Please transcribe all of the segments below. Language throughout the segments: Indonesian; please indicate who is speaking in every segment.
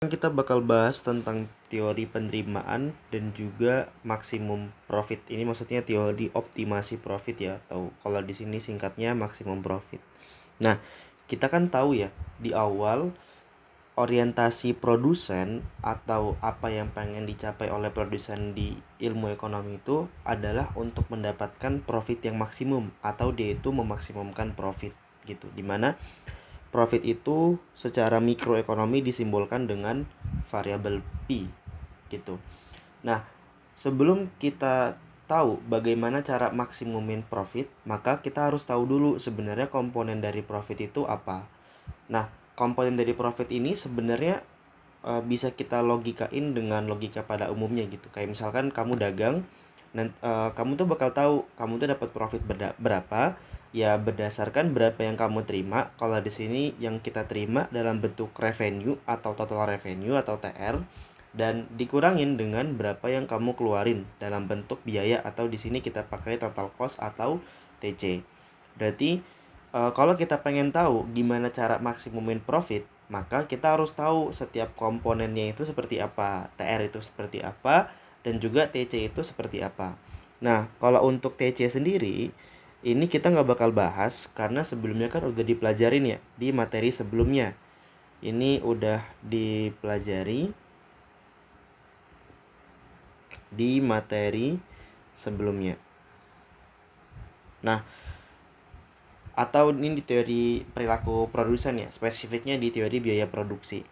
Speaker 1: Kita bakal bahas tentang teori penerimaan dan juga maksimum profit. Ini maksudnya teori optimasi profit ya, atau kalau di sini singkatnya maksimum profit. Nah, kita kan tahu ya, di awal orientasi produsen atau apa yang pengen dicapai oleh produsen di ilmu ekonomi itu adalah untuk mendapatkan profit yang maksimum, atau dia itu memaksimumkan profit gitu. Dimana profit itu secara mikroekonomi disimbolkan dengan variabel P gitu. Nah, sebelum kita tahu bagaimana cara maksimumin profit, maka kita harus tahu dulu sebenarnya komponen dari profit itu apa. Nah, komponen dari profit ini sebenarnya bisa kita logikain dengan logika pada umumnya gitu. Kayak misalkan kamu dagang, kamu tuh bakal tahu kamu tuh dapat profit berapa ya berdasarkan berapa yang kamu terima. Kalau di sini yang kita terima dalam bentuk revenue atau total revenue atau TR, dan dikurangin dengan berapa yang kamu keluarin dalam bentuk biaya, atau di sini kita pakai total cost atau TC. Berarti kalau kita pengen tahu gimana cara maksimumin profit, maka kita harus tahu setiap komponennya itu seperti apa, TR itu seperti apa, dan juga TC itu seperti apa. Nah, kalau untuk TC sendiri, ini kita nggak bakal bahas karena sebelumnya kan udah dipelajarin ya di materi sebelumnya. Ini udah dipelajari di materi sebelumnya. Nah, atau ini di teori perilaku produsen ya, spesifiknya di teori biaya produksi.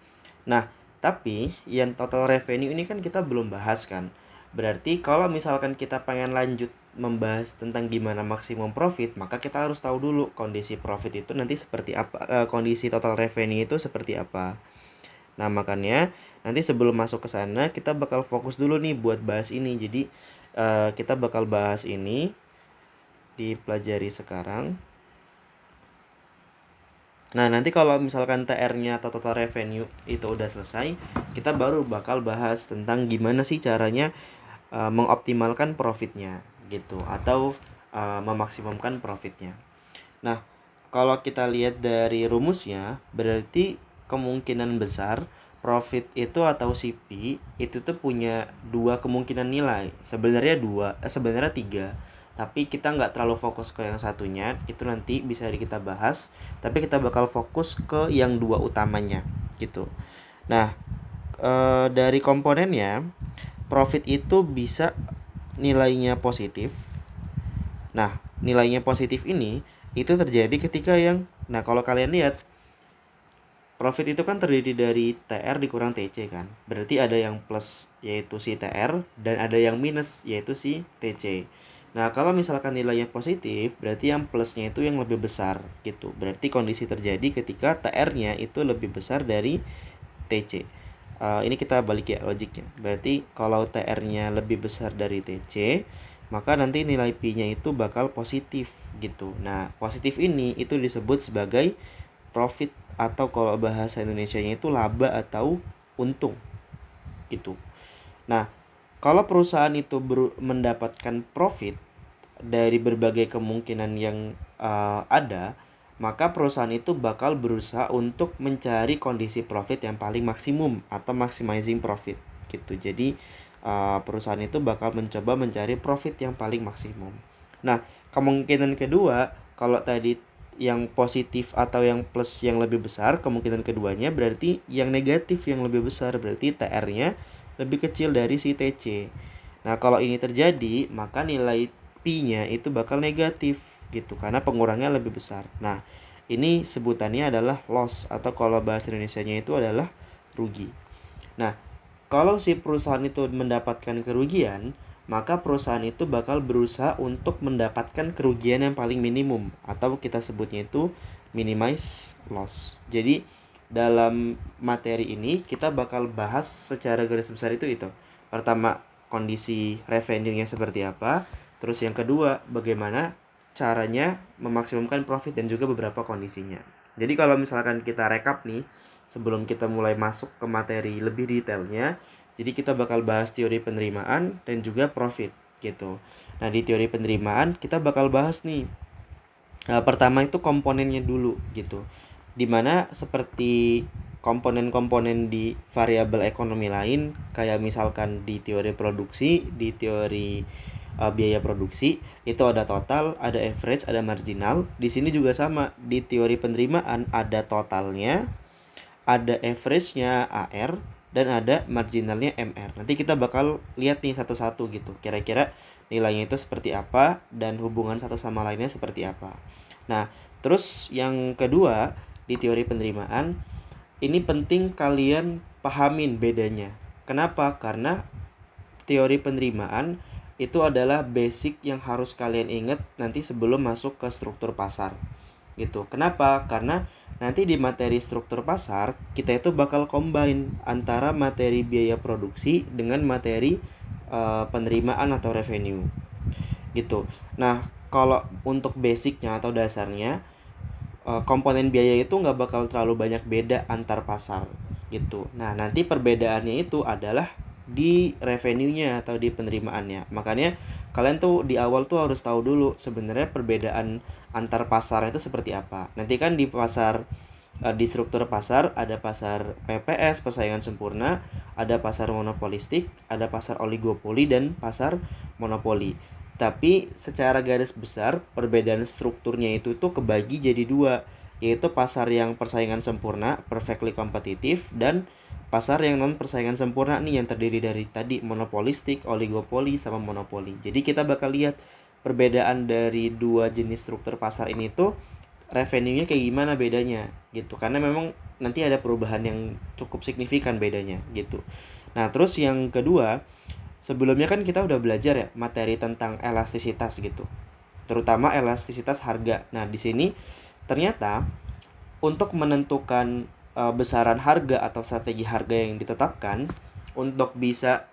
Speaker 1: Nah, tapi yang total revenue ini kan kita belum bahas kan. Berarti kalau misalkan kita pengen lanjut membahas tentang gimana maksimum profit, maka kita harus tahu dulu kondisi profit itu nanti seperti apa, kondisi total revenue itu seperti apa. Nah, makanya nanti sebelum masuk ke sana kita bakal fokus dulu nih buat bahas ini. Jadi kita bakal bahas ini dipelajari sekarang. Nah, nanti kalau misalkan TR-nya atau total revenue itu udah selesai, kita baru bakal bahas tentang gimana sih caranya mengoptimalkan profitnya gitu, atau memaksimumkan profitnya. Nah, kalau kita lihat dari rumusnya, berarti kemungkinan besar profit itu atau CP itu tuh punya dua kemungkinan nilai. Sebenarnya tiga. Tapi kita nggak terlalu fokus ke yang satunya, itu nanti bisa kita bahas. Tapi kita bakal fokus ke yang dua utamanya gitu. Nah, dari komponennya, profit itu bisa nilainya positif. Nah, nilainya positif ini itu terjadi ketika nah kalau kalian lihat, profit itu kan terdiri dari TR dikurang TC kan. Berarti ada yang plus yaitu si TR, dan ada yang minus yaitu si TC. Nah, kalau misalkan nilainya positif, berarti yang plusnya itu yang lebih besar gitu. Berarti kondisi terjadi ketika TR-nya itu lebih besar dari TC. Ini kita balik ya logiknya. Berarti kalau TR-nya lebih besar dari TC, maka nanti nilai P-nya itu bakal positif gitu. Nah, positif ini itu disebut sebagai profit, atau kalau bahasa Indonesianya itu laba atau untung gitu. Nah, kalau perusahaan itu mendapatkan profit dari berbagai kemungkinan yang ada, maka perusahaan itu bakal berusaha untuk mencari kondisi profit yang paling maksimum atau maximizing profit gitu. Jadi perusahaan itu bakal mencoba mencari profit yang paling maksimum. Nah, kemungkinan kedua, kalau tadi yang positif atau yang plus yang lebih besar, kemungkinan keduanya berarti yang negatif yang lebih besar, berarti TR-nya lebih kecil dari si TC. Nah, kalau ini terjadi, maka nilai P-nya itu bakal negatif gitu karena pengurangnya lebih besar. Nah, ini sebutannya adalah loss, atau kalau bahasa Indonesianya itu adalah rugi. Nah, kalau si perusahaan itu mendapatkan kerugian, maka perusahaan itu bakal berusaha untuk mendapatkan kerugian yang paling minimum, atau kita sebutnya itu minimize loss. Jadi dalam materi ini kita bakal bahas secara garis besar itu. Pertama, kondisi revenue-nya seperti apa. Terus yang kedua, bagaimana caranya memaksimumkan profit, dan juga beberapa kondisinya. Jadi kalau misalkan kita rekap nih, sebelum kita mulai masuk ke materi lebih detailnya, jadi kita bakal bahas teori penerimaan dan juga profit gitu. Nah, di teori penerimaan kita bakal bahas nih. Pertama itu komponennya dulu gitu. Dimana seperti komponen-komponen di variabel ekonomi lain, kayak misalkan di teori produksi, di teori biaya produksi, itu ada total, ada average, ada marginal. Di sini juga sama, di teori penerimaan ada totalnya, ada average-nya AR, dan ada marginalnya MR. Nanti kita bakal lihat nih satu-satu gitu, kira-kira nilainya itu seperti apa dan hubungan satu sama lainnya seperti apa. Nah, terus yang kedua, di teori penerimaan ini penting kalian pahamin bedanya. Kenapa? Karena teori penerimaan itu adalah basic yang harus kalian ingat nanti sebelum masuk ke struktur pasar. Gitu. Kenapa? Karena nanti di materi struktur pasar kita itu bakal combine antara materi biaya produksi dengan materi penerimaan atau revenue. Gitu. Nah, kalau untuk basicnya atau dasarnya, komponen biaya itu nggak bakal terlalu banyak beda antar pasar gitu. Nah, nanti perbedaannya itu adalah di revenue-nya atau di penerimaannya. Makanya kalian tuh di awal tuh harus tahu dulu sebenarnya perbedaan antar pasar itu seperti apa. Nanti kan di pasar di struktur pasar ada pasar PPS, persaingan sempurna, ada pasar monopolistik, ada pasar oligopoli dan pasar monopoli. Tapi secara garis besar perbedaan strukturnya itu tuh kebagi jadi dua, yaitu pasar yang persaingan sempurna, perfectly kompetitif, dan pasar yang non persaingan sempurna nih yang terdiri dari tadi monopolistik, oligopoli, sama monopoli. Jadi kita bakal lihat perbedaan dari dua jenis struktur pasar ini tuh revenue-nya kayak gimana bedanya gitu. Karena memang nanti ada perubahan yang cukup signifikan bedanya gitu. Nah, terus yang kedua, sebelumnya kan kita udah belajar ya materi tentang elastisitas gitu, terutama elastisitas harga. Nah, di sini ternyata untuk menentukan besaran harga atau strategi harga yang ditetapkan untuk bisa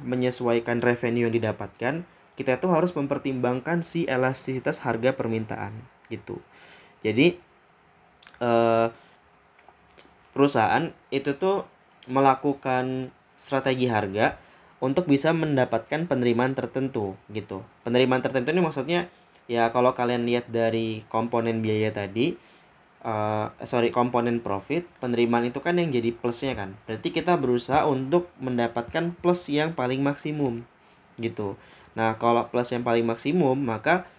Speaker 1: menyesuaikan revenue yang didapatkan, kita tuh harus mempertimbangkan si elastisitas harga permintaan gitu. Jadi perusahaan itu tuh melakukan strategi harga untuk bisa mendapatkan penerimaan tertentu gitu. Penerimaan tertentu ini maksudnya ya kalau kalian lihat dari komponen biaya tadi, komponen profit, penerimaan itu kan yang jadi plusnya kan. Berarti kita berusaha untuk mendapatkan plus yang paling maksimum gitu. Nah, kalau plus yang paling maksimum maka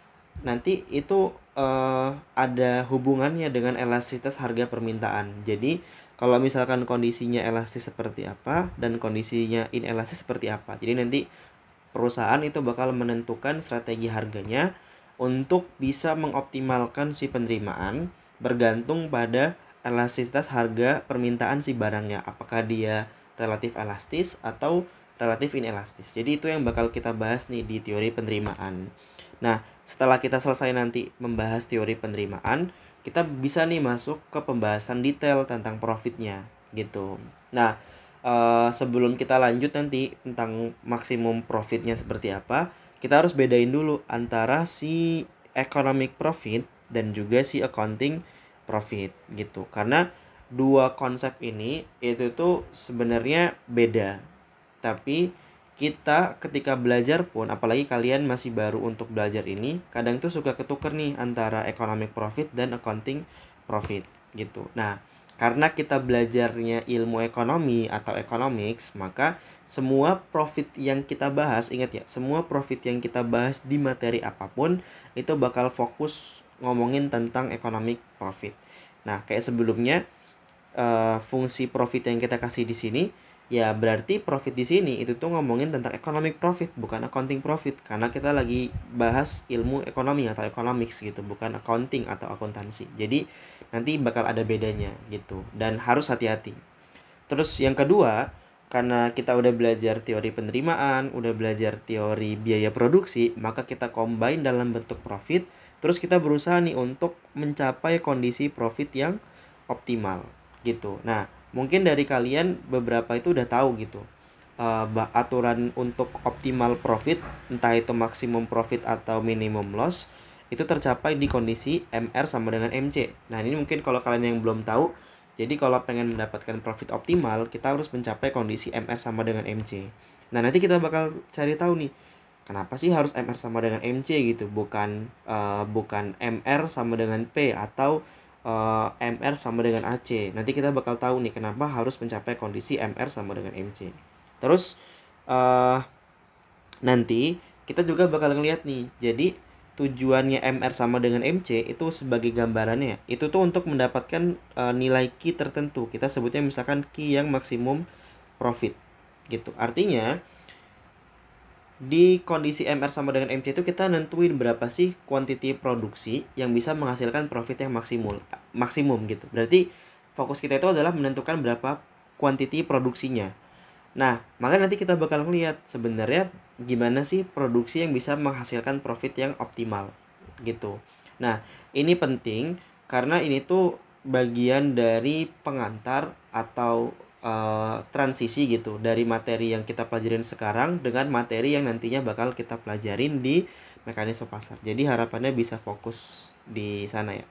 Speaker 1: nanti itu ada hubungannya dengan elastisitas harga permintaan. Jadi kalau misalkan kondisinya elastis seperti apa dan kondisinya inelastis seperti apa. Jadi nanti perusahaan itu bakal menentukan strategi harganya untuk bisa mengoptimalkan si penerimaan bergantung pada elastisitas harga permintaan si barangnya. Apakah dia relatif elastis atau relatif inelastis. Jadi itu yang bakal kita bahas nih di teori penerimaan. Nah, setelah kita selesai nanti membahas teori penerimaan, kita bisa nih masuk ke pembahasan detail tentang profitnya gitu. Nah, sebelum kita lanjut nanti tentang maksimum profitnya seperti apa, kita harus bedain dulu antara si economic profit dan juga si accounting profit gitu. Karena dua konsep ini itu tuh sebenarnya beda. Tapi kita ketika belajar pun, apalagi kalian masih baru untuk belajar ini, kadang tuh suka ketuker nih antara economic profit dan accounting profit gitu. Nah, karena kita belajarnya ilmu ekonomi atau economics, maka semua profit yang kita bahas, ingat ya, semua profit yang kita bahas di materi apapun itu bakal fokus ngomongin tentang economic profit. Nah, kayak sebelumnya fungsi profit yang kita kasih di sini, ya berarti profit di sini itu tuh ngomongin tentang economic profit, bukan accounting profit, karena kita lagi bahas ilmu ekonomi atau economics gitu, bukan accounting atau akuntansi. Jadi nanti bakal ada bedanya gitu dan harus hati-hati. Terus yang kedua, karena kita udah belajar teori penerimaan, udah belajar teori biaya produksi, maka kita combine dalam bentuk profit. Terus kita berusaha nih untuk mencapai kondisi profit yang optimal gitu. Nah, mungkin dari kalian beberapa itu udah tahu gitu aturan untuk optimal profit, entah itu maksimum profit atau minimum loss, itu tercapai di kondisi MR sama dengan MC. Nah, ini mungkin kalau kalian yang belum tahu, jadi kalau pengen mendapatkan profit optimal, kita harus mencapai kondisi MR sama dengan MC. Nah, nanti kita bakal cari tahu nih, kenapa sih harus MR sama dengan MC gitu, bukan MR sama dengan P atau MR sama dengan AC. Nanti kita bakal tahu nih kenapa harus mencapai kondisi MR sama dengan MC. Terus nanti kita juga bakal ngeliat nih. Jadi tujuannya MR sama dengan MC itu sebagai gambarannya. Itu tuh untuk mendapatkan nilai key tertentu. Kita sebutnya misalkan key yang maksimum profit gitu. Artinya di kondisi MR sama dengan MC itu kita nentuin berapa sih quantity produksi yang bisa menghasilkan profit yang maksimum gitu. Berarti fokus kita itu adalah menentukan berapa quantity produksinya. Nah, maka nanti kita bakal ngeliat sebenarnya gimana sih produksi yang bisa menghasilkan profit yang optimal gitu. Nah, ini penting karena ini tuh bagian dari pengantar atau transisi gitu dari materi yang kita pelajarin sekarang dengan materi yang nantinya bakal kita pelajarin di mekanisme pasar. Jadi harapannya bisa fokus di sana ya.